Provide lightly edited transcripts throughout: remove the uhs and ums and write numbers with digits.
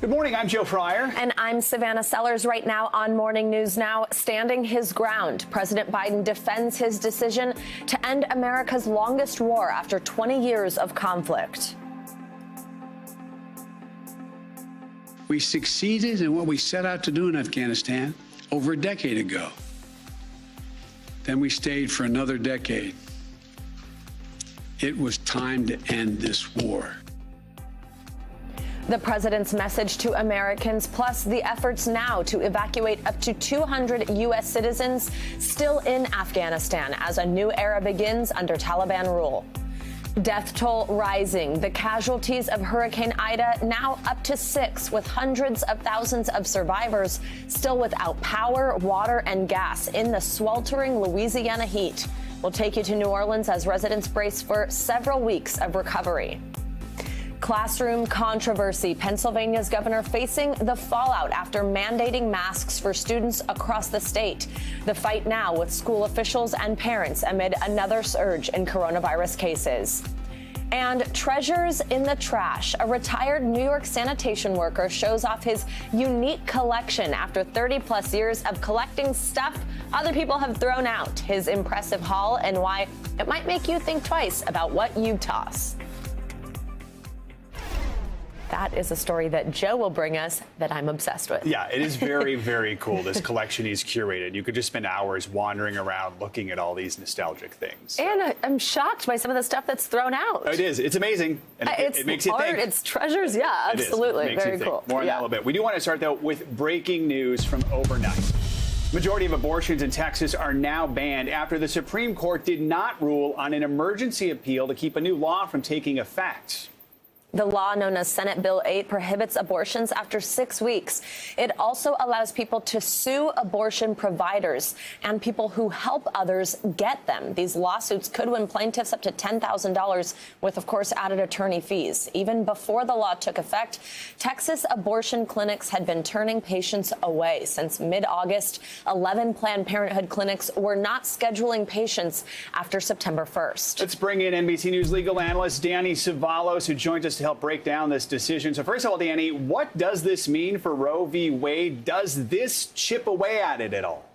Good morning, I'm Joe Fryer. And I'm Savannah Sellers. Right now on Morning News Now, standing his ground. President Biden defends his decision to end America's longest war after 20 years of conflict. We succeeded in what we set out to do in Afghanistan over a decade ago. Then we stayed for another decade. It was time to end this war. The president's message to Americans, plus the efforts now to evacuate up to 200 U.S. citizens still in Afghanistan as a new era begins under Taliban rule. Death toll rising. The casualties of Hurricane Ida now up to 6, with hundreds of thousands of survivors still without power, water, and gas in the sweltering Louisiana heat. We'll take you to New Orleans as residents brace for several weeks of recovery. Classroom controversy. Pennsylvania's governor facing the fallout after mandating masks for students across the state. The fight now with school officials and parents amid another surge in coronavirus cases. And treasures in the trash. A retired New York sanitation worker shows off his unique collection after 30-plus years of collecting stuff other people have thrown out. His impressive haul and why it might make you think twice about what you toss. That is a story that Joe will bring us that I'm obsessed with. Yeah, it is very, very cool, this collection he's curated. You could just spend hours wandering around looking at all these nostalgic things. And I'm shocked by some of the stuff that's thrown out. It is. It's amazing. And it makes you art, think. It's treasures. Yeah, absolutely. Very cool. More on that in a little bit. We do want to start, though, with breaking news from overnight. Majority of abortions in Texas are now banned after the Supreme Court did not rule on an emergency appeal to keep a new law from taking effect. The law known as Senate Bill 8 prohibits abortions after 6 weeks. It also allows people to sue abortion providers and people who help others get them. These lawsuits could win plaintiffs up to $10,000 with, of course, added attorney fees. Even before the law took effect, Texas abortion clinics had been turning patients away. Since mid-August, 11 Planned Parenthood clinics were not scheduling patients after September 1st. Let's bring in NBC News legal analyst Danny Savalos, who joins us to help break down this decision. So first of all, Danny, what does this mean for Roe v. Wade? Does this chip away at it at all?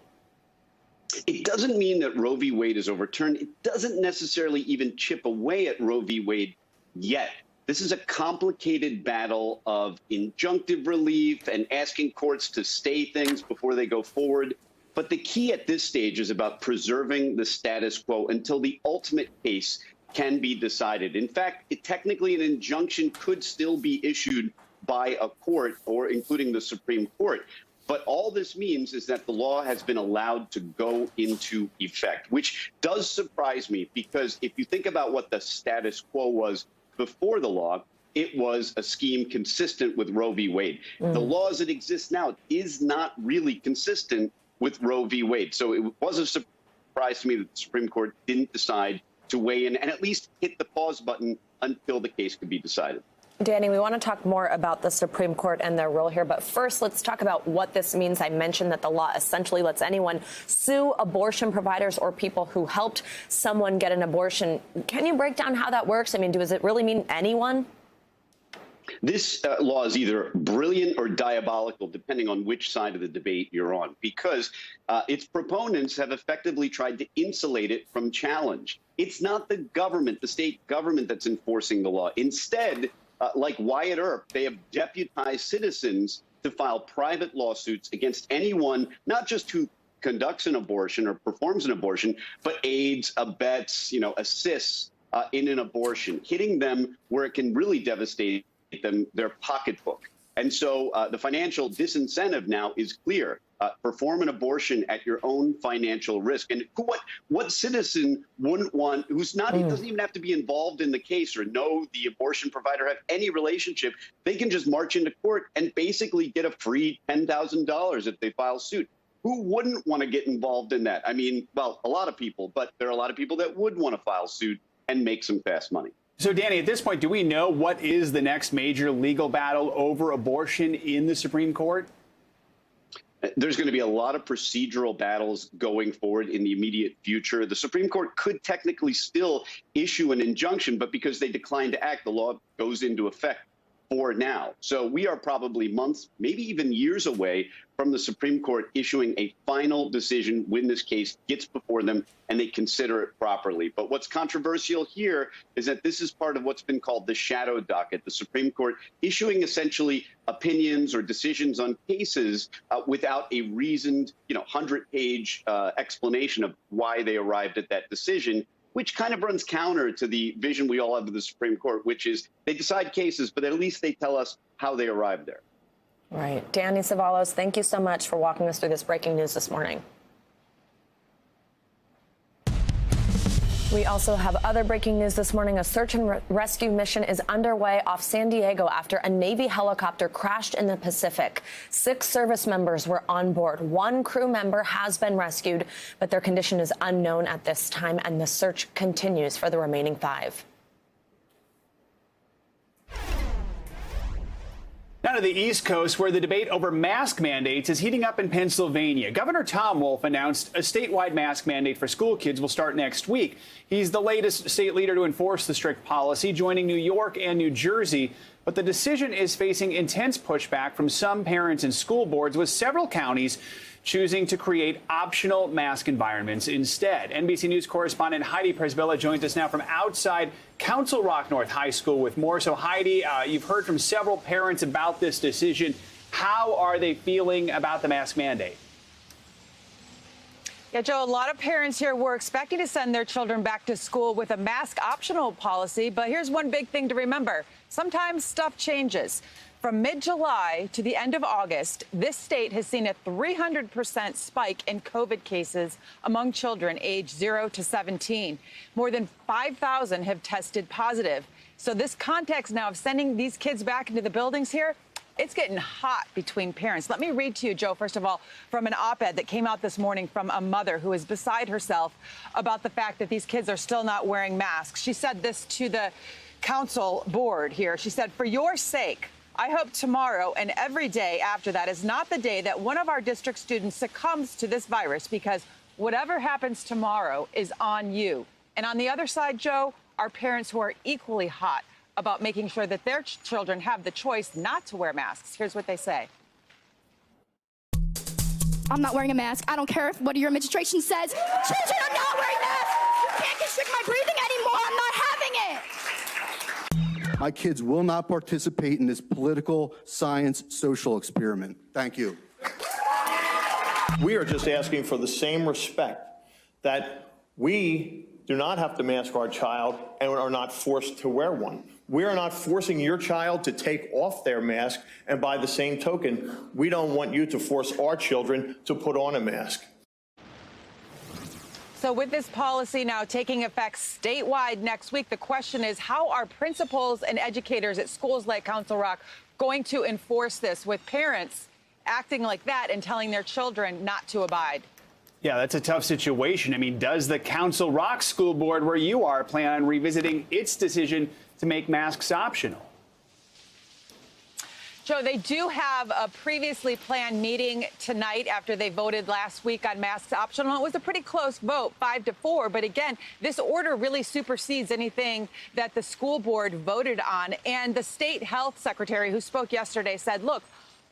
It doesn't mean that Roe v. Wade is overturned. It doesn't necessarily even chip away at Roe v. Wade yet. This is a complicated battle of injunctive relief and asking courts to stay things before they go forward. But the key at this stage is about preserving the status quo until the ultimate case can be decided. In fact, technically an injunction could still be issued by a court, or including the Supreme Court. But all this means is that the law has been allowed to go into effect, which does surprise me, because if you think about what the status quo was before the law, it was a scheme consistent with Roe v. Wade. The law as it exists now is not really consistent with Roe v. Wade. So it was a surprise to me that the Supreme Court didn't decide to weigh in and at least hit the pause button until the case could be decided. Danny, we want to talk more about the Supreme Court and their role here, but first let's talk about what this means. I mentioned that the law essentially lets anyone sue abortion providers or people who helped someone get an abortion. Can you break down how that works? I mean, does it really mean anyone? This law is either brilliant or diabolical, depending on which side of the debate you're on, because its proponents have effectively tried to insulate it from challenge. It's not the government, the state government, that's enforcing the law. Instead, like Wyatt Earp, they have deputized citizens to file private lawsuits against anyone, not just who conducts an abortion or performs an abortion, but aids, abets, assists in an abortion, hitting them where it can really devastate them, their pocketbook. And so the financial disincentive now is clear. Perform an abortion at your own financial risk. And what citizen wouldn't want, who's not, doesn't even have to be involved in the case or know the abortion provider, have any relationship, they can just march into court and basically get a free $10,000 if they file suit. Who wouldn't want to get involved in that? I mean, well, a lot of people, but there are a lot of people that would want to file suit and make some fast money. So, Danny, at this point, do we know what is the next major legal battle over abortion in the Supreme Court? There's going to be a lot of procedural battles going forward in the immediate future. The Supreme Court could technically still issue an injunction, but because they declined to act, the law goes into effect for now. So we are probably months, maybe even years away from the Supreme Court issuing a final decision when this case gets before them and they consider it properly. But what's controversial here is that this is part of what's been called the shadow docket, the Supreme Court issuing essentially opinions or decisions on cases without a reasoned, 100-page explanation of why they arrived at that decision, which kind of runs counter to the vision we all have of the Supreme Court, which is they decide cases, but at least they tell us how they arrived there. Right. Danny Cevallos, thank you so much for walking us through this breaking news this morning. We also have other breaking news this morning. A search and rescue mission is underway off San Diego after a Navy helicopter crashed in the Pacific. 6 service members were on board. 1 crew member has been rescued, but their condition is unknown at this time, and the search continues for the remaining 5. Now to the East Coast, where the debate over mask mandates is heating up in Pennsylvania. Governor Tom Wolf announced a statewide mask mandate for school kids will start next week. He's the latest state leader to enforce the strict policy, joining New York and New Jersey. But the decision is facing intense pushback from some parents and school boards, with several counties choosing to create optional mask environments instead. NBC News correspondent Heidi Presbilla joins us now from outside Council Rock North High School with more. So, Heidi, you've heard from several parents about this decision. How are they feeling about the mask mandate? Yeah, Joe, a lot of parents here were expecting to send their children back to school with a mask optional policy. But here's one big thing to remember. Sometimes stuff changes. From mid-July to the end of August, this state has seen a 300% spike in COVID cases among children aged 0 to 17. More than 5,000 have tested positive. So this context now of sending these kids back into the buildings here, it's getting hot between parents. Let me read to you, Joe, first of all, from an op-ed that came out this morning from a mother who is beside herself about the fact that these kids are still not wearing masks. She said this to the council board here. She said, "For your sake, I hope tomorrow and every day after that is not the day that one of our district students succumbs to this virus, because whatever happens tomorrow is on you." And on the other side, Joe, are parents who are equally hot about making sure that their children have the choice not to wear masks. Here's what they say. I'm not wearing a mask. I don't care what your administration says. Children are not wearing masks. You can't constrict my breathing anymore. I'm not having it. My kids will not participate in this political science social experiment. Thank you. We are just asking for the same respect that we do not have to mask our child and are not forced to wear one. We are not forcing your child to take off their mask, and by the same token, we don't want you to force our children to put on a mask. So with this policy now taking effect statewide next week, the question is, how are principals and educators at schools like Council Rock going to enforce this with parents acting like that and telling their children not to abide? Yeah, that's a tough situation. I mean, does the Council Rock School Board, where you are, plan on revisiting its decision to make masks optional? Joe, they do have a previously planned meeting tonight after they voted last week on masks optional. It was a pretty close vote, 5-4. But again, this order really supersedes anything that the school board voted on. And the state health secretary who spoke yesterday said, look,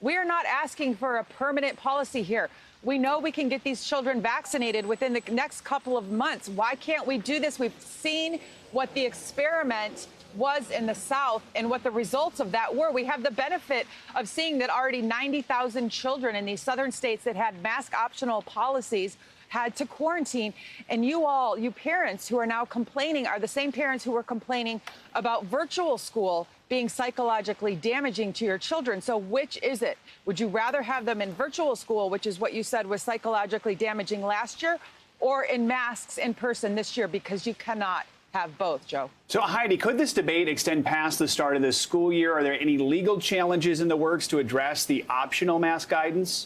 we are not asking for a permanent policy here. We know we can get these children vaccinated within the next couple of months. Why can't we do this? We've seen what the experiment was in the South and what the results of that were. We have the benefit of seeing that already 90,000 children in these southern states that had mask optional policies had to quarantine. And you parents who are now complaining are the same parents who were complaining about virtual school being psychologically damaging to your children. So which is it? Would you rather have them in virtual school, which is what you said was psychologically damaging last year, or in masks in person this year? Because you cannot have both, Joe. So, Heidi, could this debate extend past the start of this school year? Are there any legal challenges in the works to address the optional mask guidance?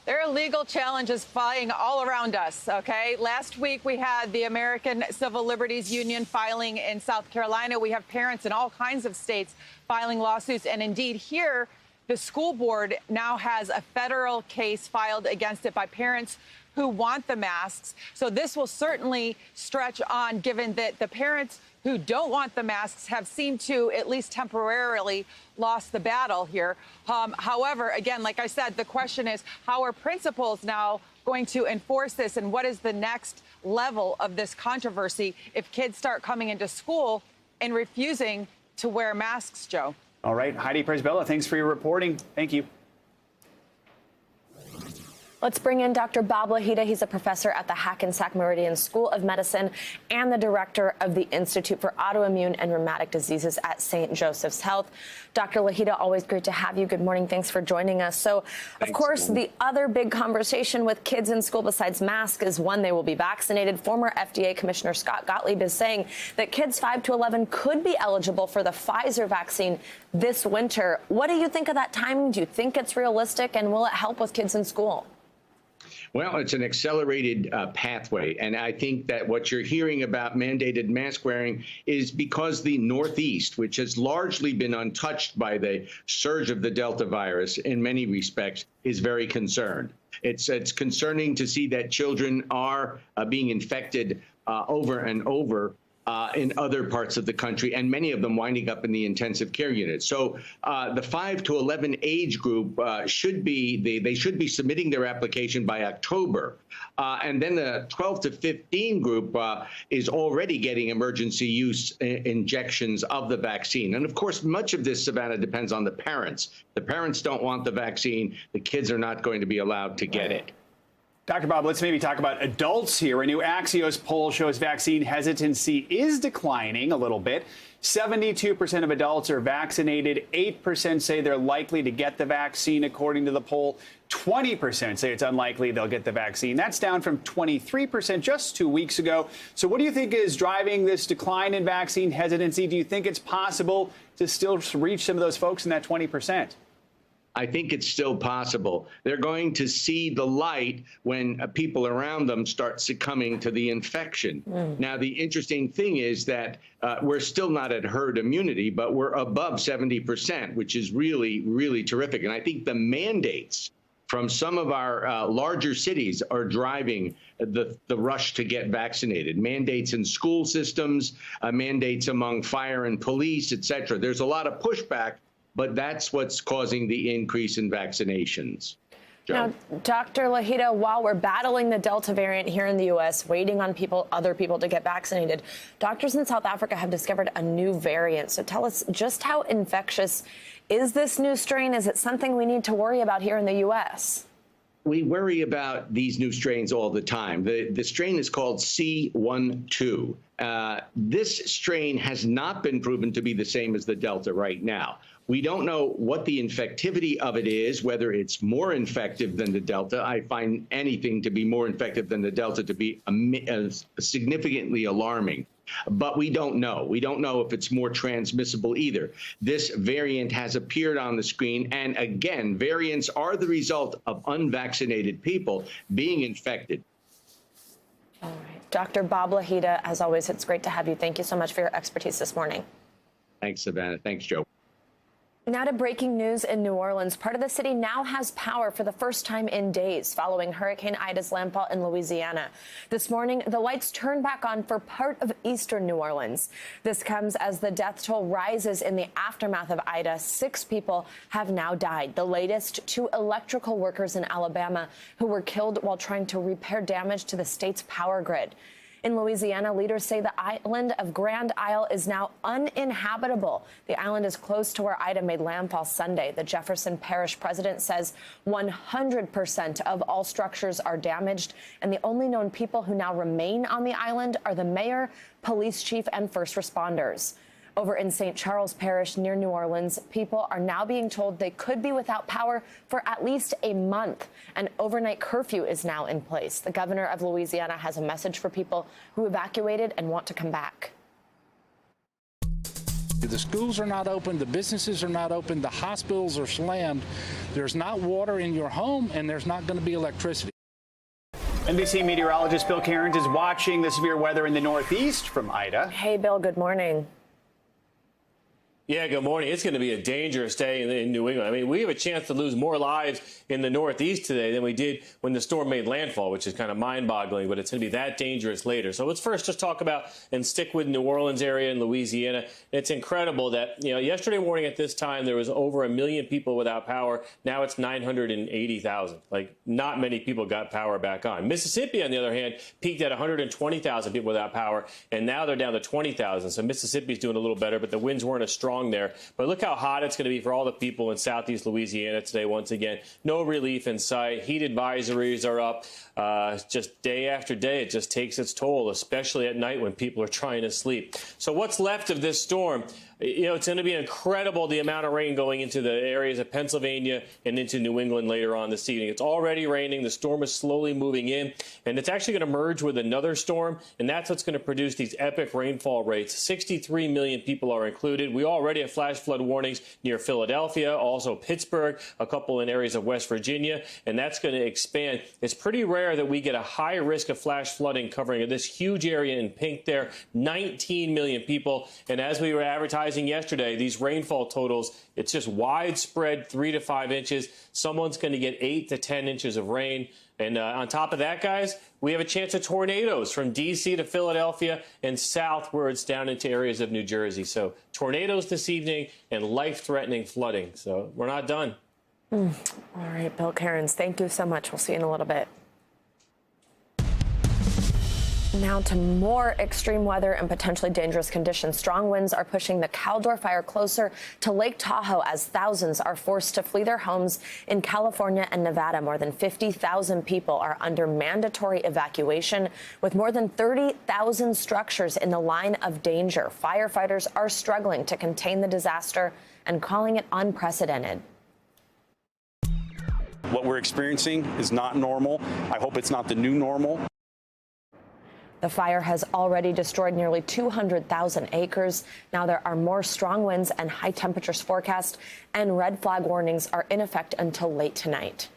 There are legal challenges flying all around us, okay? Last week, we had the American Civil Liberties Union filing in South Carolina. We have parents in all kinds of states filing lawsuits. And indeed, here, the school board now has a federal case filed against it by parents who want the masks. So this will certainly stretch on, given that the parents who don't want the masks have seemed to, at least temporarily, lost the battle here. However, again, like I said, the question is, how are principals now going to enforce this, and what is the next level of this controversy if kids start coming into school and refusing to wear masks, Joe? All right, Heidi Prisbilla, thanks for your reporting. Thank you. Let's bring in Dr. Bob Lahita. He's a professor at the Hackensack Meridian School of Medicine and the director of the Institute for Autoimmune and Rheumatic Diseases at St. Joseph's Health. Dr. Lahita, always great to have you. Good morning. Thanks for joining us. So, of course, the other big conversation with kids in school besides masks is when they will be vaccinated. Former FDA Commissioner Scott Gottlieb is saying that kids 5 to 11 could be eligible for the Pfizer vaccine this winter. What do you think of that timing? Do you think it's realistic, and will it help with kids in school? Well, it's an accelerated pathway, and I think that what you're hearing about mandated mask wearing is because the Northeast, which has largely been untouched by the surge of the Delta virus in many respects, is very concerned. It's concerning to see that children are being infected over and over in other parts of the country, and many of them winding up in the intensive care unit. So the 5 to 11 age group should be submitting their application by October. And then the 12 to 15 group is already getting emergency use injections of the vaccine. And of course, much of this, Savannah, depends on the parents. The parents don't want the vaccine. The kids are not going to be allowed to get it. Dr. Bob, let's maybe talk about adults here. A new Axios poll shows vaccine hesitancy is declining a little bit. 72% of adults are vaccinated. 8% say they're likely to get the vaccine, according to the poll. 20% say it's unlikely they'll get the vaccine. That's down from 23% just 2 weeks ago. So what do you think is driving this decline in vaccine hesitancy? Do you think it's possible to still reach some of those folks in that 20%? I think it's still possible. They're going to see the light when people around them start succumbing to the infection. Now, the interesting thing is that we're still not at herd immunity, but we're above 70%, which is really, really terrific. And I think the mandates from some of our larger cities are driving the rush to get vaccinated. Mandates in school systems, mandates among fire and police, et cetera. There's a lot of pushback, but that's what's causing the increase in vaccinations. Joe? Now, Dr. Lahita, while we're battling the Delta variant here in the U.S., waiting on other people to get vaccinated, doctors in South Africa have discovered a new variant. So tell us, just how infectious is this new strain? Is it something we need to worry about here in the U.S.? We worry about these new strains all the time. The strain is called C12. This strain has not been proven to be the same as the Delta right now. We don't know what the infectivity of it is, whether it's more infective than the Delta. I find anything to be more infective than the Delta to be significantly alarming. But we don't know. We don't know if it's more transmissible either. This variant has appeared on the screen. And again, variants are the result of unvaccinated people being infected. All right. Dr. Bob Lahita, as always, it's great to have you. Thank you so much for your expertise this morning. Thanks, Savannah. Thanks, Joe. Now to breaking news in New Orleans. Part of the city now has power for the first time in days following Hurricane Ida's landfall in Louisiana. This morning, the lights turned back on for part of eastern New Orleans. This comes as the death toll rises in the aftermath of Ida. 6 people have now died. The latest, 2 electrical workers in Alabama who were killed while trying to repair damage to the state's power grid. In Louisiana, leaders say the island of Grand Isle is now uninhabitable. The island is close to where Ida made landfall Sunday. The Jefferson Parish president says 100% of all structures are damaged, and the only known people who now remain on the island are the mayor, police chief, and first responders. Over in St. Charles Parish near New Orleans, people are now being told they could be without power for at least a month. An overnight curfew is now in place. The governor of Louisiana has a message for people who evacuated and want to come back. The schools are not open, the businesses are not open, the hospitals are slammed. There's not water in your home, and there's not going to be electricity. NBC meteorologist Bill Cairns is watching the severe weather in the Northeast from Ida. Hey, Bill, good morning. Yeah, good morning. It's going to be a dangerous day in New England. I mean, we have a chance to lose more lives in the Northeast today than we did when the storm made landfall, which is kind of mind-boggling, but it's going to be that dangerous later. So let's first just talk about and stick with New Orleans area and Louisiana. It's incredible that, yesterday morning at this time, there was over 1 million people without power. Now it's 980,000. Like, not many people got power back on. Mississippi, on the other hand, peaked at 120,000 people without power, and now they're down to 20,000. So Mississippi's doing a little better, but the winds weren't as strong there. But look how hot it's going to be for all the people in southeast Louisiana today. Once again, no relief in sight. Heat advisories are up. Just day after day, it just takes its toll, especially at night when people are trying to sleep. So what's left of this storm? It's going to be incredible, the amount of rain going into the areas of Pennsylvania and into New England later on this evening. It's already raining. The storm is slowly moving in, and it's actually going to merge with another storm, and that's what's going to produce these epic rainfall rates. 63 million people are included. We already have flash flood warnings near Philadelphia, also Pittsburgh, a couple in areas of West Virginia, and that's going to expand. It's pretty rare that we get a high risk of flash flooding covering this huge area in pink there, 19 million people. And as we were advertising yesterday, these rainfall totals, it's just widespread, 3 to 5 inches. Someone's going to get 8 to 10 inches of rain. And on top of that, guys, we have a chance of tornadoes from D.C. to Philadelphia and southwards down into areas of New Jersey. So tornadoes this evening and life-threatening flooding. So we're not done. All right, Bill Cairns, thank you so much. We'll see you in a little bit. Now to more extreme weather and potentially dangerous conditions. Strong winds are pushing the Caldor fire closer to Lake Tahoe as thousands are forced to flee their homes in California and Nevada. More than 50,000 people are under mandatory evacuation, with more than 30,000 structures in the line of danger. Firefighters are struggling to contain the disaster and calling it unprecedented. What we're experiencing is not normal. I hope it's not the new normal. The fire has already destroyed nearly 200,000 acres. Now there are more strong winds and high temperatures forecast, and red flag warnings are in effect until late tonight.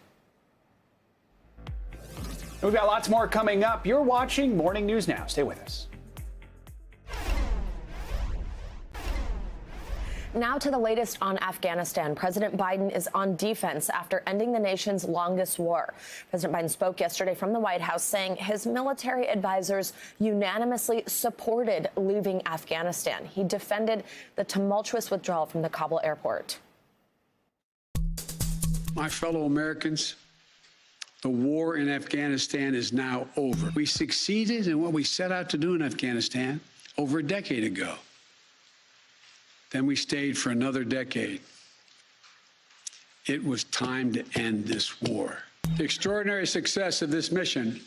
We've got lots more coming up. You're watching Morning News Now. Stay with us. Now to the latest on Afghanistan. President Biden is on defense after ending the nation's longest war. President Biden spoke yesterday from the White House, saying his military advisors unanimously supported leaving Afghanistan. He defended the tumultuous withdrawal from the Kabul airport. My fellow Americans, the war in Afghanistan is now over. We succeeded in what we set out to do in Afghanistan over a decade ago. Then we stayed for another decade. It was time to end this war. The extraordinary success of this mission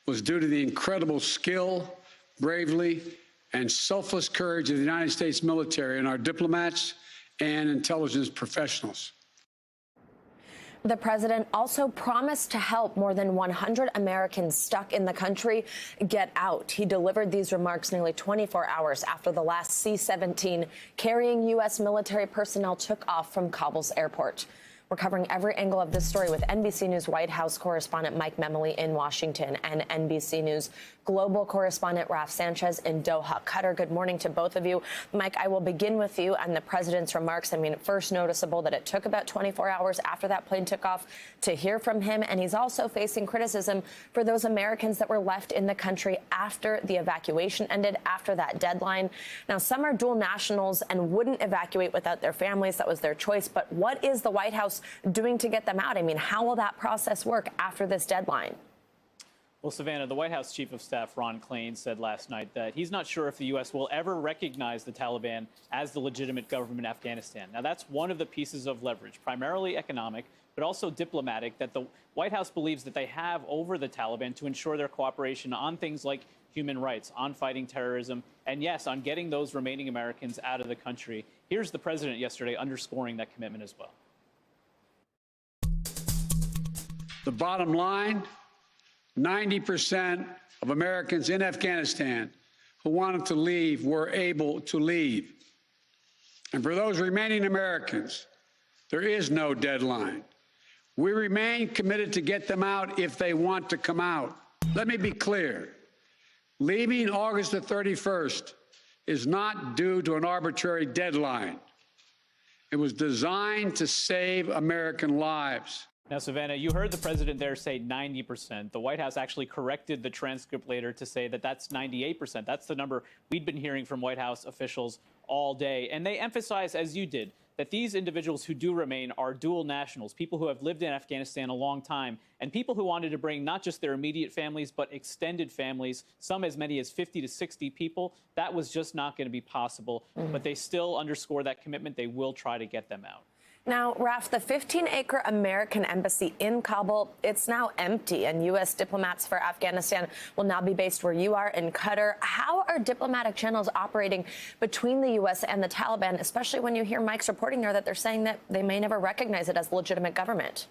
was due to the incredible skill, bravery, and selfless courage of the United States military and our diplomats and intelligence professionals. The president also promised to help more than 100 Americans stuck in the country get out. He delivered these remarks nearly 24 hours after the last C-17 carrying U.S. military personnel took off from Kabul's airport. We're covering every angle of this story with NBC News White House correspondent Mike Memoli in Washington and NBC News global correspondent Raf Sanchez in Doha. Qatar, good morning to both of you. Mike, I will begin with you and the president's remarks. I mean, first noticeable that it took about 24 hours after that plane took off to hear from him. And he's also facing criticism for those Americans that were left in the country after the evacuation ended, after that deadline. Now, some are dual nationals and wouldn't evacuate without their families. That was their choice. But what is the White House doing to get them out? I mean, how will that process work after this deadline? Well, Savannah, the White House Chief of Staff Ron Klain said last night that he's not sure if the U.S. will ever recognize the Taliban as the legitimate government in Afghanistan. Now, that's one of the pieces of leverage, primarily economic, but also diplomatic, that the White House believes that they have over the Taliban to ensure their cooperation on things like human rights, on fighting terrorism, and yes, on getting those remaining Americans out of the country. Here's the president yesterday underscoring that commitment as well. The bottom line, 90% of Americans in Afghanistan who wanted to leave were able to leave. And for those remaining Americans, there is no deadline. We remain committed to get them out if they want to come out. Let me be clear. Leaving August the 31st is not due to an arbitrary deadline. It was designed to save American lives. Now, Savannah, you heard the president there say 90%. The White House actually corrected the transcript later to say that that's 98%. That's the number we'd been hearing from White House officials all day. And they emphasize, as you did, that these individuals who do remain are dual nationals, people who have lived in Afghanistan a long time, and people who wanted to bring not just their immediate families, but extended families, some as many as 50 to 60 people. That was just not going to be possible. But they still underscore that commitment. They will try to get them out. Now, Raf, the 15-acre American embassy in Kabul, it's now empty, and U.S. diplomats for Afghanistan will now be based where you are in Qatar. How are diplomatic channels operating between the U.S. and the Taliban, especially when you hear Mike's reporting there that they're saying that they may never recognize it as a legitimate government?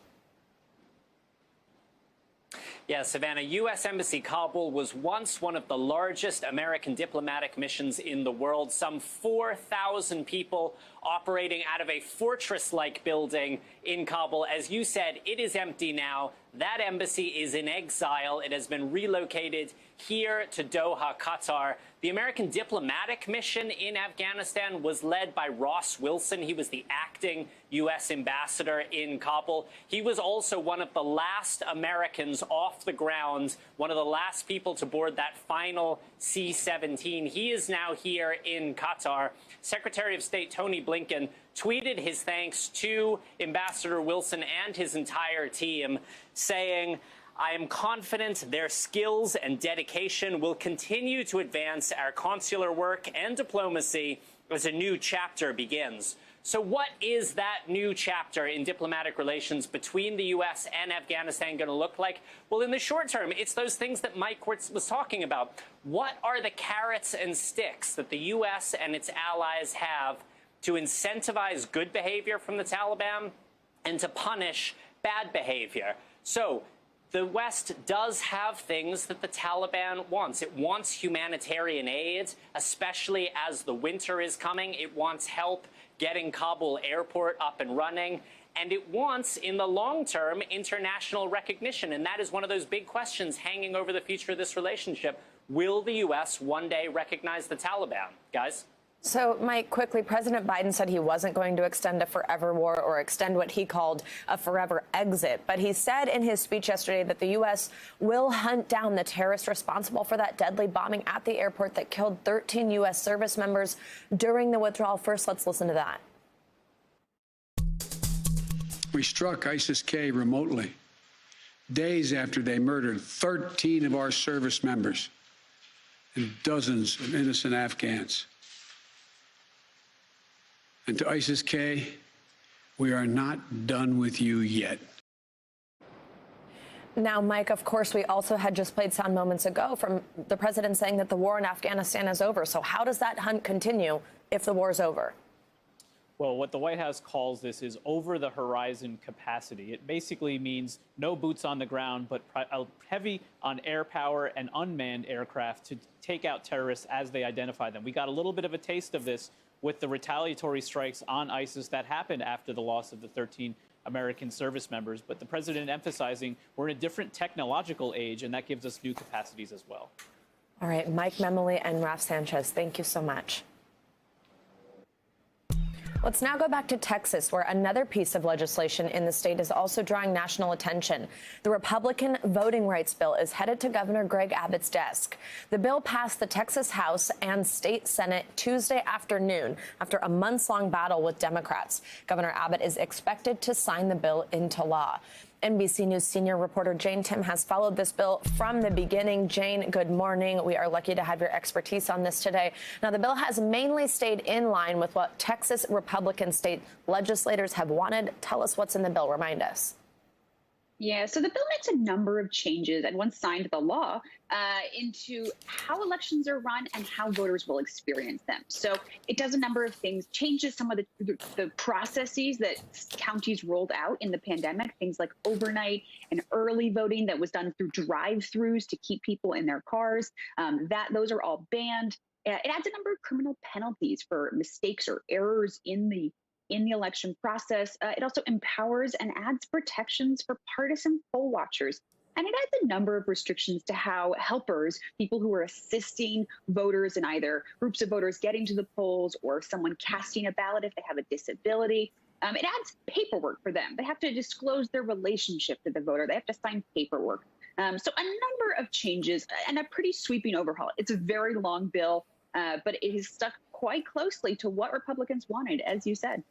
Yeah, Savannah, U.S. Embassy Kabul was once one of the largest American diplomatic missions in the world. Some 4,000 people operating out of a fortress-like building in Kabul. As you said, it is empty now. That embassy is in exile. It has been relocated here to Doha, Qatar. The American diplomatic mission in Afghanistan was led by Ross Wilson. He was the acting U.S. ambassador in Kabul. He was also one of the last Americans off the ground, one of the last people to board that final C-17. He is now here in Qatar. Secretary of State Tony Blinken tweeted his thanks to Ambassador Wilson and his entire team, saying, "I am confident their skills and dedication will continue to advance our consular work and diplomacy as a new chapter begins." So what is that new chapter in diplomatic relations between the U.S. and Afghanistan going to look like? Well, in the short term, it's those things that Mike was talking about. What are the carrots and sticks that the U.S. and its allies have to incentivize good behavior from the Taliban and to punish bad behavior? So the West does have things that the Taliban wants. It wants humanitarian aid, especially as the winter is coming. It wants help getting Kabul airport up and running. And it wants, in the long term, international recognition. And that is one of those big questions hanging over the future of this relationship. Will the U.S. one day recognize the Taliban? Guys? So, Mike, quickly, President Biden said he wasn't going to extend a forever war or extend what he called a forever exit. But he said in his speech yesterday that the U.S. will hunt down the terrorists responsible for that deadly bombing at the airport that killed 13 U.S. service members during the withdrawal. First, let's listen to that. We struck ISIS-K remotely days after they murdered 13 of our service members and dozens of innocent Afghans. And to ISIS-K, we are not done with you yet. Now, Mike, of course, we also had just played sound moments ago from the president saying that the war in Afghanistan is over. So how does that hunt continue if the war is over? Well, what the White House calls this is over-the-horizon capacity. It basically means no boots on the ground, but heavy on air power and unmanned aircraft to take out terrorists as they identify them. We got a little bit of a taste of this with the retaliatory strikes on ISIS that happened after the loss of the 13 American service members. But the president emphasizing we're in a different technological age, and that gives us new capacities as well. All right, Mike Memoli and Raf Sanchez, thank you so much. Let's now go back to Texas, where another piece of legislation in the state is also drawing national attention. The Republican voting rights bill is headed to Governor Greg Abbott's desk. The bill passed the Texas House and State Senate Tuesday afternoon after a months-long battle with Democrats. Governor Abbott is expected to sign the bill into law. NBC News senior reporter Jane Tim has followed this bill from the beginning. Jane, good morning. We are lucky to have your expertise on this today. Now, the bill has mainly stayed in line with what Texas Republican state legislators have wanted. Tell us what's in the bill. Remind us. Yeah, so the bill makes a number of changes, and once signed the law, into how elections are run and how voters will experience them. So it does a number of things, changes some of the processes that counties rolled out in the pandemic, things like overnight and early voting that was done through drive-throughs to keep people in their cars. Those are all banned. It adds a number of criminal penalties for mistakes or errors in the election process. It also empowers and adds protections for partisan poll watchers And it adds a number of restrictions to how helpers, people who are assisting voters in either groups of voters getting to the polls or someone casting a ballot if they have a disability, it adds paperwork for them. They have to disclose their relationship to the voter. They have to sign paperwork. So a number of changes and a pretty sweeping overhaul. It's a very long bill, but it is stuck quite closely to what Republicans wanted, as you said.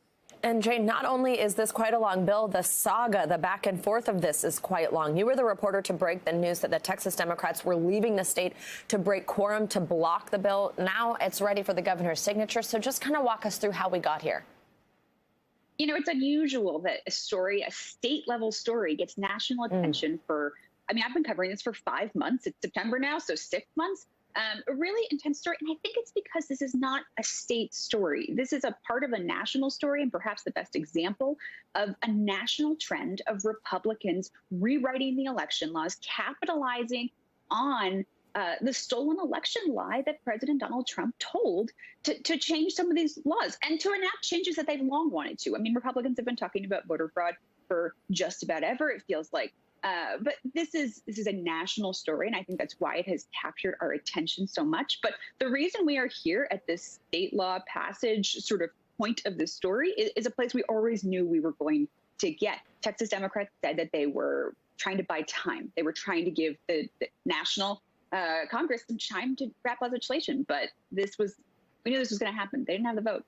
And Jane, not only is this quite a long bill, the saga, the back and forth of this is quite long. You were the reporter to break the news that the Texas Democrats were leaving the state to break quorum to block the bill. Now it's ready for the governor's signature. So just kind of walk us through how we got here. You know, it's unusual that a state level story gets national attention for, I mean, I've been covering this for 5 months. It's September now, so 6 months. A really intense story. And I think it's because this is not a state story. This is a part of a national story, and perhaps the best example of a national trend of Republicans rewriting the election laws, capitalizing on the stolen election lie that President Donald Trump told to change some of these laws and to enact changes that they've long wanted to. I mean, Republicans have been talking about voter fraud for just about ever, it feels like. But this is a national story, and I think that's why it has captured our attention so much. But the reason we are here at this state law passage sort of point of the story is a place we always knew we were going to get. Texas Democrats said that they were trying to buy time. They were trying to give the national Congress some time to draft legislation. But we knew this was going to happen. They didn't have the vote.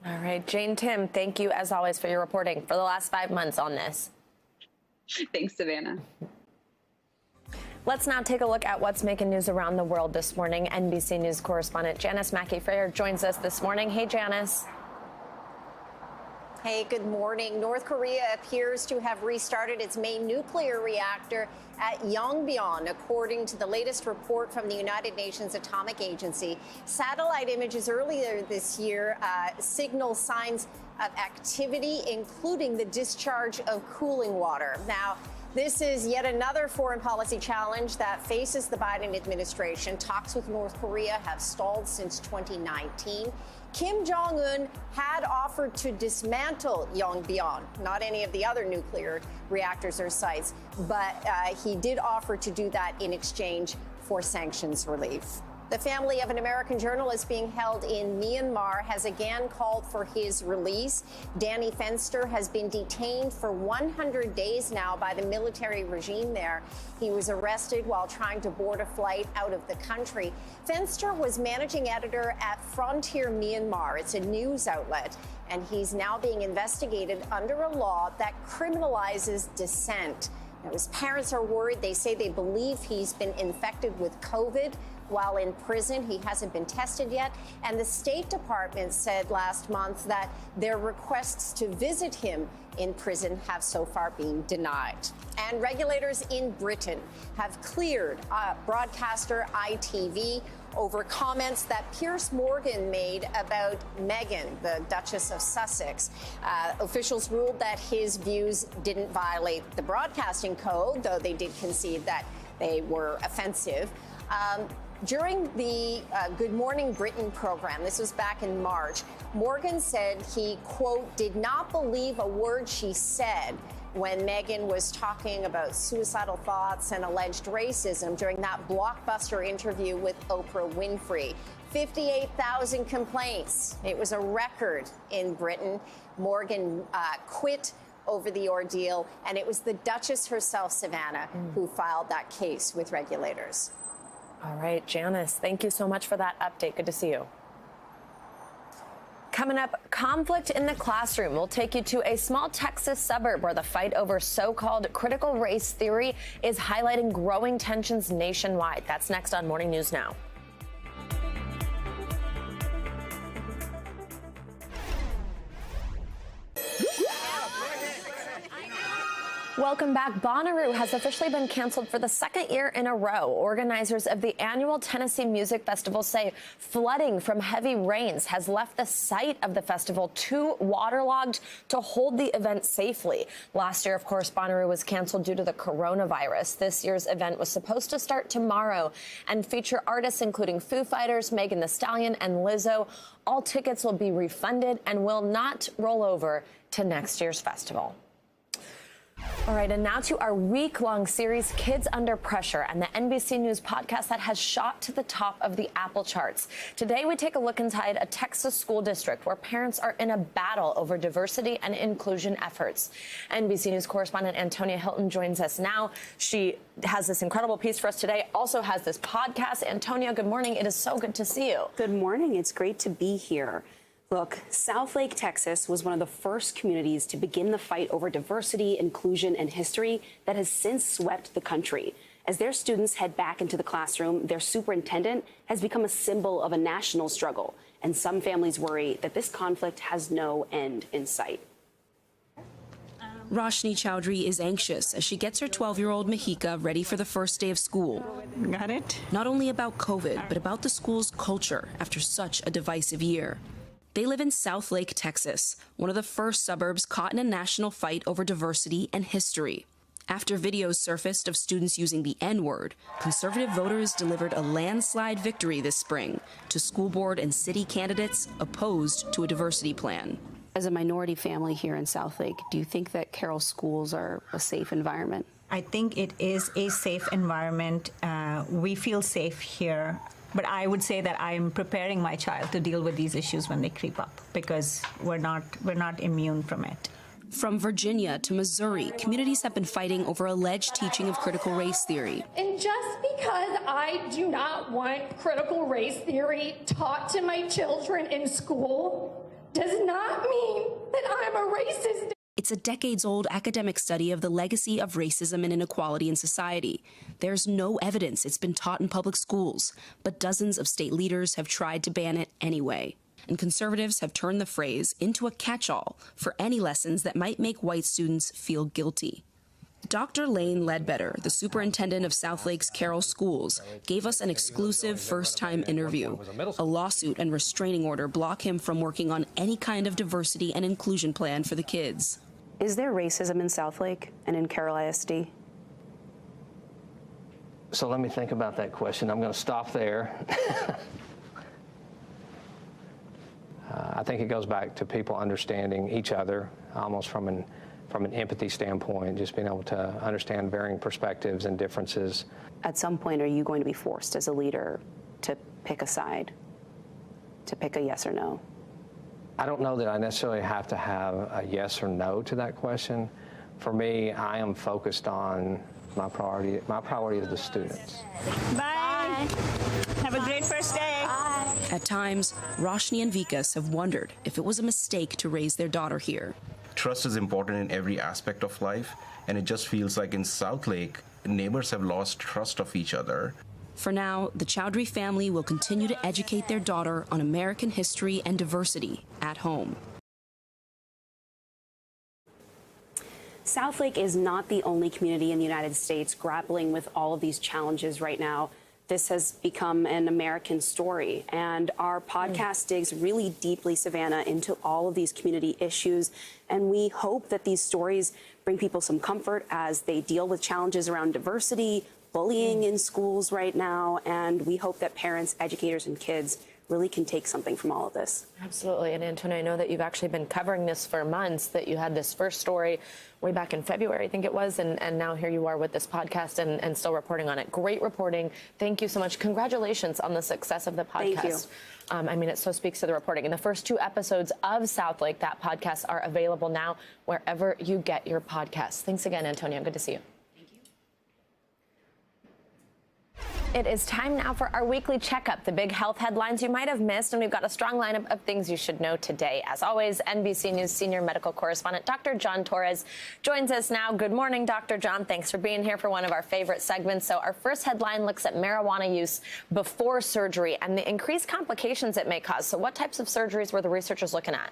All right, Jane Tim, thank you as always for your reporting for the last 5 months on this. Thanks, Savannah. Let's now take a look at what's making news around the world this morning. NBC News correspondent Janice Mackey-Frayer joins us this morning. Hey, Janice. Hey, good morning. North Korea appears to have restarted its main nuclear reactor at Yongbyon, according to the latest report from the United Nations Atomic Agency. Satellite images earlier this year signal signs of activity, including the discharge of cooling water. Now, this is yet another foreign policy challenge that faces the Biden administration. Talks with North Korea have stalled since 2019. Kim Jong-un had offered to dismantle Yongbyon, not any of the other nuclear reactors or sites, but he did offer to do that in exchange for sanctions relief. The family of an American journalist being held in Myanmar has again called for his release. Danny Fenster has been detained for 100 days now by the military regime there. He was arrested while trying to board a flight out of the country. Fenster was managing editor at Frontier Myanmar. It's a news outlet, and he's now being investigated under a law that criminalizes dissent. Now, his parents are worried. They say they believe he's been infected with COVID while in prison. He hasn't been tested yet. And the State Department said last month that their requests to visit him in prison have so far been denied. And regulators in Britain have cleared broadcaster ITV over comments that Piers Morgan made about Meghan, the Duchess of Sussex. Officials ruled that his views didn't violate the broadcasting code, though they did concede that they were offensive. During the Good Morning Britain program, this was back in March, Morgan said he, quote, did not believe a word she said when Meghan was talking about suicidal thoughts and alleged racism during that blockbuster interview with Oprah Winfrey. 58,000 complaints. It was a record in Britain. Morgan quit over the ordeal, and it was the Duchess herself, Savannah, who filed that case with regulators. All right, Janice, thank you so much for that update. Good to see you. Coming up, conflict in the classroom. We'll take you to a small Texas suburb where the fight over so-called critical race theory is highlighting growing tensions nationwide. That's next on Morning News Now. Welcome back. Bonnaroo has officially been canceled for the second year in a row. Organizers of the annual Tennessee Music Festival say flooding from heavy rains has left the site of the festival too waterlogged to hold the event safely. Last year, of course, Bonnaroo was canceled due to the coronavirus. This year's event was supposed to start tomorrow and feature artists including Foo Fighters, Megan Thee Stallion, and Lizzo. All tickets will be refunded and will not roll over to next year's festival. All right, and now to our week-long series, Kids Under Pressure, and the NBC News podcast that has shot to the top of the Apple charts. Today, we take a look inside a Texas school district where parents are in a battle over diversity and inclusion efforts. NBC News correspondent Antonia Hilton joins us now. She has this incredible piece for us today, also has this podcast. Antonia, good morning. It is so good to see you. Good morning. It's great to be here. Look, Southlake, Texas was one of the first communities to begin the fight over diversity, inclusion, and history that has since swept the country. As their students head back into the classroom, their superintendent has become a symbol of a national struggle. And some families worry that this conflict has no end in sight. Roshni Chowdhury is anxious as she gets her 12-year-old Mahika ready for the first day of school. Got it? Not only about COVID, but about the school's culture after such a divisive year. They live in Southlake, Texas, one of the first suburbs caught in a national fight over diversity and history. After videos surfaced of students using the N-word, conservative voters delivered a landslide victory this spring to school board and city candidates opposed to a diversity plan. As a minority family here in Southlake, do you think that Carroll schools are a safe environment? I think it is a safe environment. We feel safe here. But I would say that I'm preparing my child to deal with these issues when they creep up, because we're not immune from it. From Virginia to Missouri, communities have been fighting over alleged teaching of critical race theory. And just because I do not want critical race theory taught to my children in school does not mean that I'm a racist. It's a decades-old academic study of the legacy of racism and inequality in society. There's no evidence it's been taught in public schools, but dozens of state leaders have tried to ban it anyway. And conservatives have turned the phrase into a catch-all for any lessons that might make white students feel guilty. Dr. Lane Ledbetter, the superintendent of Southlake's Carroll Schools, gave us an exclusive first-time interview. A lawsuit and restraining order block him from working on any kind of diversity and inclusion plan for the kids. Is there racism in Southlake and in Carroll ISD? So let me think about that question. I'm going to stop there. I think it goes back to people understanding each other, almost from an empathy standpoint, just being able to understand varying perspectives and differences. At some point, are you going to be forced as a leader to pick a side, to pick a yes or no? I don't know that I necessarily have to have a yes or no to that question. For me, I am focused on my priority. My priority is the students. Bye. Have a great first day. Bye. At times, Roshni and Vikas have wondered if it was a mistake to raise their daughter here. Trust is important in every aspect of life, and it just feels like in Southlake, neighbors have lost trust of each other. For now, the Chowdhury family will continue to educate their daughter on American history and diversity at home. Southlake is not the only community in the United States grappling with all of these challenges right now. This has become an American story, and our podcast digs really deeply, Savannah, into all of these community issues, and we hope that these stories bring people some comfort as they deal with challenges around diversity, bullying in schools right now, and we hope that parents, educators, and kids really can take something from all of this. Absolutely. And Antonia, I know that you've actually been covering this for months, that you had this first story way back in February, I think it was, and now here you are with this podcast and still reporting on it. Great reporting. Thank you so much. Congratulations on the success of the podcast. Thank you. I mean, it so speaks to the reporting. And the first 2 episodes of Southlake, that podcast, are available now wherever you get your podcasts. Thanks again, Antonia. Good to see you. It is time now for our weekly checkup, the big health headlines you might have missed, and we've got a strong lineup of things you should know today. As always, NBC News senior medical correspondent Dr. John Torres joins us now. Good morning, Dr. John. Thanks for being here for one of our favorite segments. So our first headline looks at marijuana use before surgery and the increased complications it may cause. So what types of surgeries were the researchers looking at?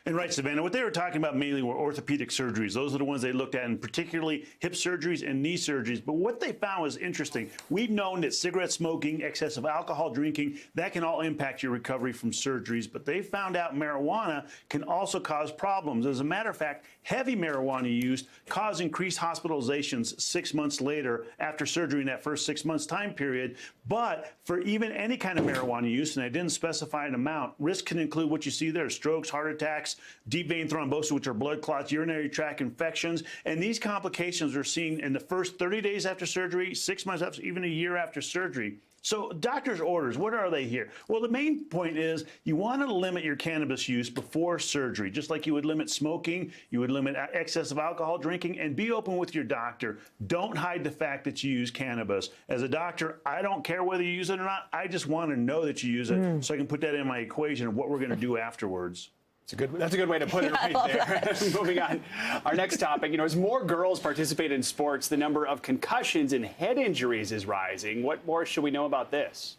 And right, Savannah, what they were talking about mainly were orthopedic surgeries. Those are the ones they looked at, and particularly hip surgeries and knee surgeries. But what they found was interesting. We've known that cigarette smoking, excessive alcohol drinking, that can all impact your recovery from surgeries. But they found out marijuana can also cause problems. As a matter of fact, heavy marijuana use caused increased hospitalizations 6 months later after surgery in that first 6 months time period. But for even any kind of marijuana use, and I didn't specify an amount, risk can include what you see there: strokes, heart attacks, attacks, deep vein thrombosis, which are blood clots, urinary tract infections. And these complications are seen in the first 30 days after surgery, 6 months after, even a year after surgery. So doctor's orders, what are they here? Well, the main point is you want to limit your cannabis use before surgery, just like you would limit smoking, you would limit excessive alcohol drinking, and be open with your doctor. Don't hide the fact that you use cannabis. As a doctor, I don't care whether you use it or not. I just want to know that you use it so I can put that in my equation of what we're going to do afterwards. That's a good way to put it right there. Moving on. Our next topic, as more girls participate in sports, the number of concussions and head injuries is rising. What more should we know about this?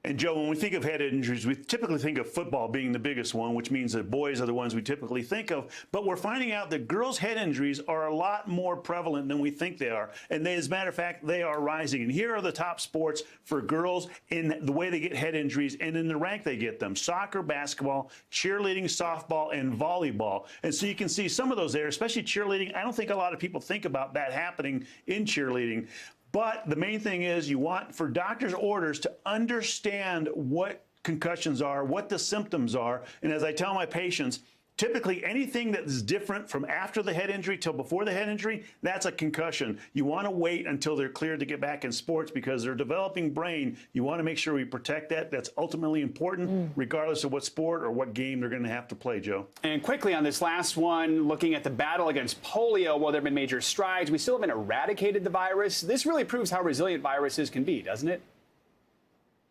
And Joe, when we think of head injuries, we typically think of football being the biggest one, which means that boys are the ones we typically think of. But we're finding out that girls' head injuries are a lot more prevalent than we think they are. And they, as a matter of fact, they are rising. And here are the top sports for girls in the way they get head injuries and in the rank they get them: soccer, basketball, cheerleading, softball, and volleyball. And so you can see some of those there, especially cheerleading. I don't think a lot of people think about that happening in cheerleading. But the main thing is you want, for doctor's orders, to understand what concussions are, what the symptoms are. And as I tell my patients, typically anything that is different from after the head injury till before the head injury, that's a concussion. You want to wait until they're cleared to get back in sports because their developing brain, you want to make sure we protect that. That's ultimately important, regardless of what sport or what game they're going to have to play, Joe. And quickly on this last one, looking at the battle against polio, while there have been major strides, we still haven't eradicated the virus. This really proves how resilient viruses can be, doesn't it?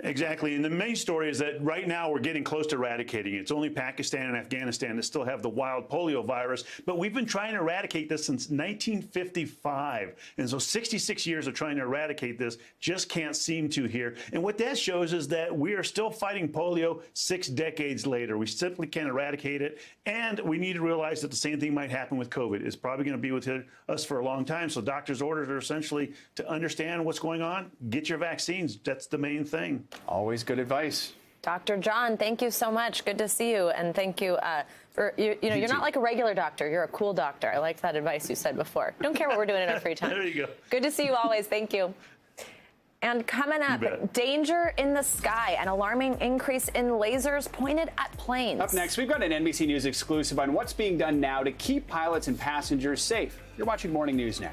Exactly. And the main story is that right now we're getting close to eradicating it. It's only Pakistan and Afghanistan that still have the wild polio virus. But we've been trying to eradicate this since 1955. And so 66 years of trying to eradicate this, just can't seem to here. And what that shows is that we are still fighting polio 6 decades later. We simply can't eradicate it. And we need to realize that the same thing might happen with COVID. It's probably going to be with us for a long time. So doctors' orders are essentially to understand what's going on, get your vaccines. That's the main thing. Always good advice. Dr. John, thank you so much. Good to see you. And thank you for, you're not like a regular doctor. You're a cool doctor. I like that advice you said before. Don't care what we're doing in our free time. There you go. Good to see you always. Thank you. And coming up, danger in the sky, an alarming increase in lasers pointed at planes. Up next, we've got an NBC News exclusive on what's being done now to keep pilots and passengers safe. You're watching Morning News Now.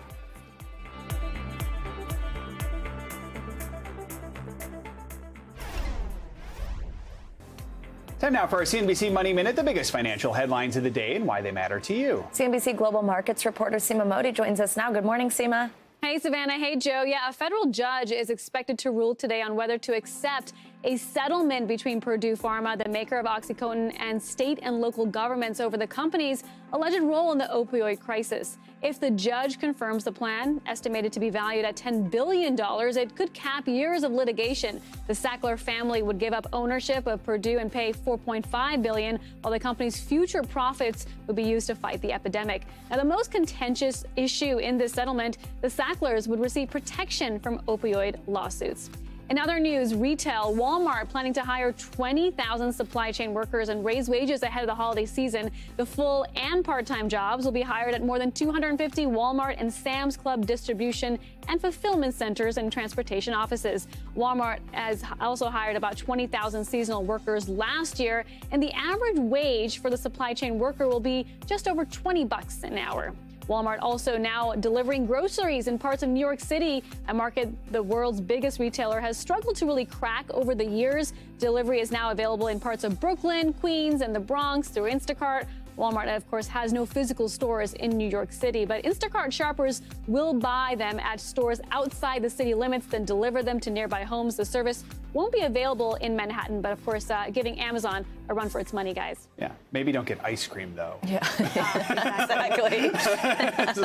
Time now for our CNBC Money Minute, the biggest financial headlines of the day and why they matter to you. CNBC Global Markets reporter Seema Modi joins us now. Good morning, Seema. Hey, Savannah. Hey, Joe. Yeah, a federal judge is expected to rule today on whether to accept a settlement between PURDUE PHARMA, the maker of OxyContin, and state and local governments over the company's alleged role in the opioid crisis. If the judge confirms the plan, estimated to be valued at $10 billion, it could cap years of litigation. The Sackler family would give up ownership of PURDUE and pay $4.5 billion, while the company's future profits would be used to fight the epidemic. Now, the most contentious issue in this settlement, the Sacklers would receive protection from opioid lawsuits. In other news, retail, Walmart planning to hire 20,000 supply chain workers and raise wages ahead of the holiday season. The full and part-time jobs will be hired at more than 250 Walmart and Sam's Club distribution and fulfillment centers and transportation offices. Walmart has also hired about 20,000 seasonal workers last year, and the average wage for the supply chain worker will be just over $20 an hour. Walmart also now delivering groceries in parts of New York City, a market the world's biggest retailer has struggled to really crack over the years. Delivery is now available in parts of Brooklyn, Queens, and the Bronx through Instacart. Walmart, of course, has no physical stores in New York City, but Instacart shoppers will buy them at stores outside the city limits, then deliver them to nearby homes. The service won't be available in Manhattan, but of course, giving Amazon a run for its money, guys. Yeah, maybe don't get ice cream, though. Yeah, exactly. It's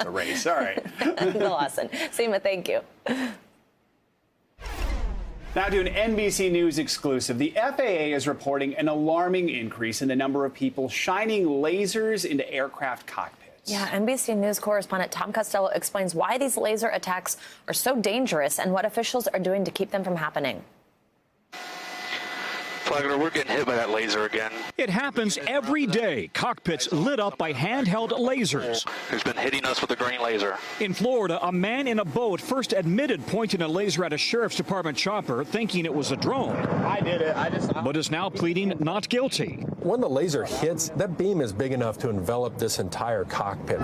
a race. All right. Lawson. Seema, thank you. Now to an NBC News exclusive. The FAA is reporting an alarming increase in the number of people shining lasers into aircraft cockpits. Yeah, NBC News correspondent Tom Costello explains why these laser attacks are so dangerous and what officials are doing to keep them from happening. Flagler, we're getting hit by that laser again. It happens every day. Cockpits lit up by handheld lasers. Who's been hitting us with a green laser? In Florida, a man in a boat first admitted pointing a laser at a sheriff's department chopper, thinking it was a drone. I did it. But is now pleading not guilty. when the laser hits, that beam is big enough to envelop this entire cockpit.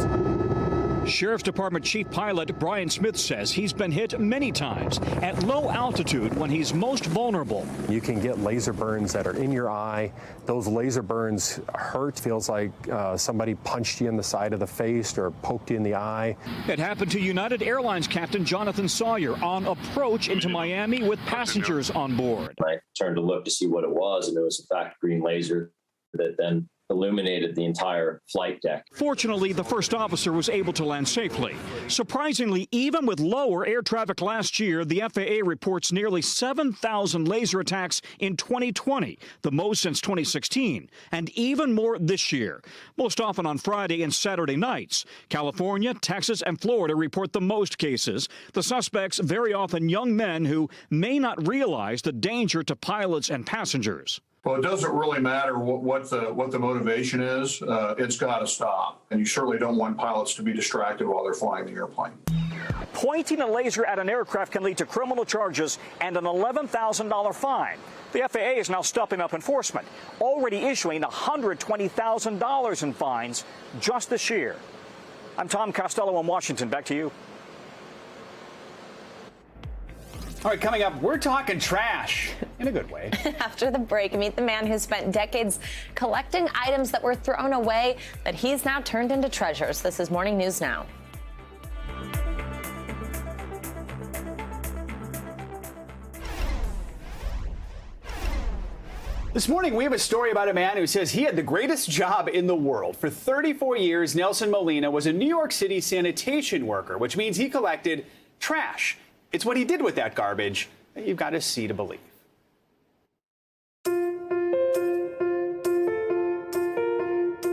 Sheriff's Department Chief Pilot Brian Smith says he's been hit many times at low altitude when he's most vulnerable. You can get laser burns that are in your eye. Those laser burns hurt. Feels like somebody punched you in the side of the face or poked you in the eye. It happened to United Airlines Captain Jonathan Sawyer on approach into Miami with passengers on board. I turned to look to see what it was, and it was in fact a green laser that then illuminated the entire flight deck. Fortunately, the first officer was able to land safely. Surprisingly, even with lower air traffic last year, the FAA reports nearly 7,000 laser attacks in 2020, the most since 2016, and even more this year, most often on Friday and Saturday nights. California, Texas, and Florida report the most cases. The suspects very often young men who may not realize the danger to pilots and passengers. Well, it doesn't really matter what the motivation is. It's got to stop. And you certainly don't want pilots to be distracted while they're flying the airplane. Pointing a laser at an aircraft can lead to criminal charges and an $11,000 fine. The FAA is now stepping up enforcement, already issuing $120,000 in fines just this year. I'm Tom Costello in Washington. Back to you. All right, coming up, we're talking trash in a good way. After the break, meet the man who spent decades collecting items that were thrown away that he's now turned into treasures. This is Morning News Now. This morning, we have a story about a man who says he had the greatest job in the world. For 34 years, Nelson Molina was a New York City sanitation worker, which means he collected trash. It's what he did with that garbage that you've got to see to believe.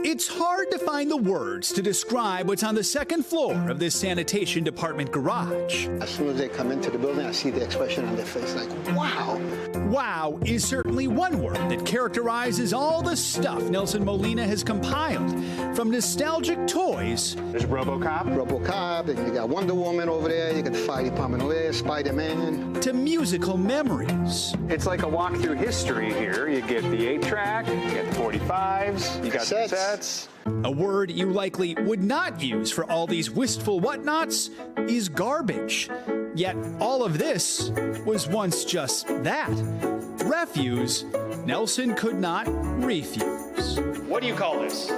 It's hard to find the words to describe what's on the second floor of this sanitation department garage. As soon as they come into the building, I see the expression on their face like, wow. Wow is certainly one word that characterizes all the stuff Nelson Molina has compiled. From nostalgic toys. There's RoboCop, and you got Wonder Woman over there, you got the Fire Department over there, Spider-Man. To musical memories. It's like a walk through history here. You get the 8-track, you get the 45s, you got the cassettes. A word you likely would not use for all these wistful whatnots is garbage. Yet all of this was once just that. Refuse Nelson could not refuse. What do you call this?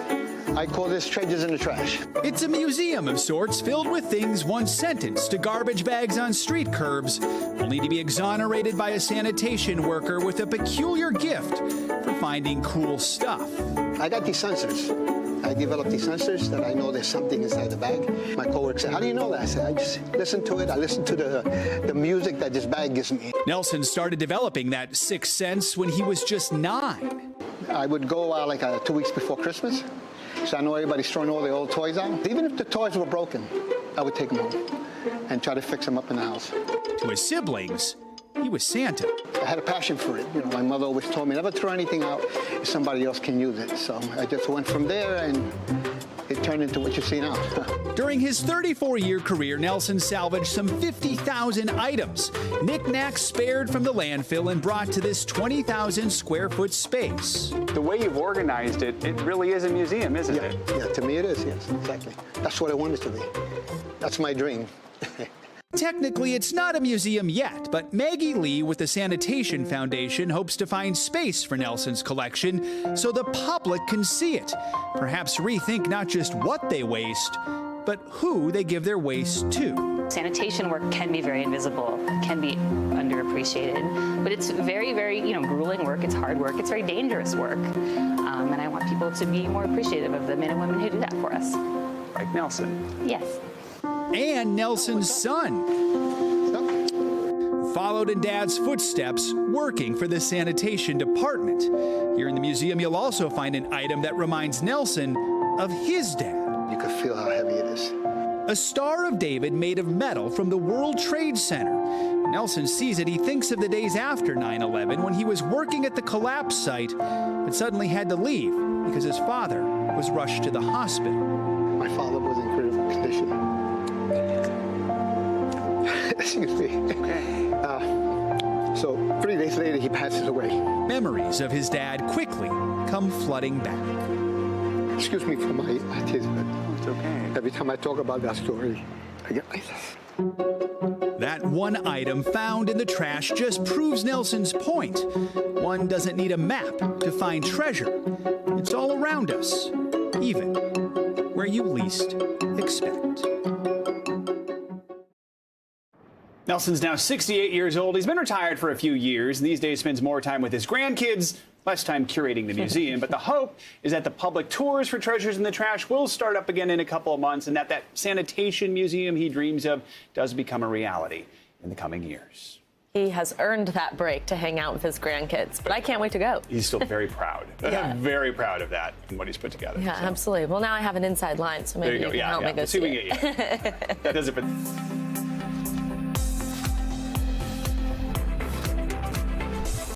I call this treasures in the trash. It's a museum of sorts filled with things once sentenced to garbage bags on street curbs, only to be exonerated by a sanitation worker with a peculiar gift for finding cool stuff. I got these sensors. I developed these sensors that I know there's something inside the bag. My coworker said, how do you know that? I said, I just listen to it. I listen to the music that this bag gives me. Nelson started developing that sixth sense when he was just 9. I would go like 2 weeks before Christmas. So I know everybody's throwing all their old toys out. Even if the toys were broken, I would take them home and try to fix them up in the house. To his siblings, he was Santa. I had a passion for it. You know, my mother always told me never throw anything out if somebody else can use it. So I just went from there, and it turned into what you see now. During his 34-year career, Nelson salvaged some 50,000 items, knickknacks spared from the landfill and brought to this 20,000-square-foot space. The way you've organized it, it really is a museum, isn't it? Yeah, to me it is, yes, exactly. That's what I want it to be. That's my dream. Technically, it's not a museum yet, but Maggie Lee with the Sanitation Foundation hopes to find space for Nelson's collection so the public can see it. Perhaps rethink not just what they waste, but who they give their waste to. Sanitation work can be very invisible, can be underappreciated, but it's very, very, grueling work. It's hard work. It's very dangerous work. And I want people to be more appreciative of the men and women who do that for us. Like Nelson. Yes. And Nelson's son followed in Dad's footsteps, working for the sanitation department. Here in the museum, you'll also find an item that reminds Nelson of his dad. You can feel how heavy it is. A Star of David made of metal from the World Trade Center. When Nelson sees it, he thinks of the days after 9/11 when he was working at the collapse site, but suddenly had to leave because his father was rushed to the hospital. My father was in critical condition. Excuse me. So 3 days later, he passes away. Memories of his dad quickly come flooding back. Excuse me for my autism. It's okay. Every time I talk about that story, I get like this. That one item found in the trash just proves Nelson's point. One doesn't need a map to find treasure. It's all around us, even where you least expect. Nelson's now 68 years old. He's been retired for a few years, and these days spends more time with his grandkids, less time curating the museum. But the hope is that the public tours for Treasures in the Trash will start up again in a couple of months, and that sanitation museum he dreams of does become a reality in the coming years. He has earned that break to hang out with his grandkids, but I can't wait to go. He's still very proud. Yeah. Very proud of that and what he's put together. Yeah, absolutely. Well, now I have an inside line, so maybe you can help me go see it. That does it for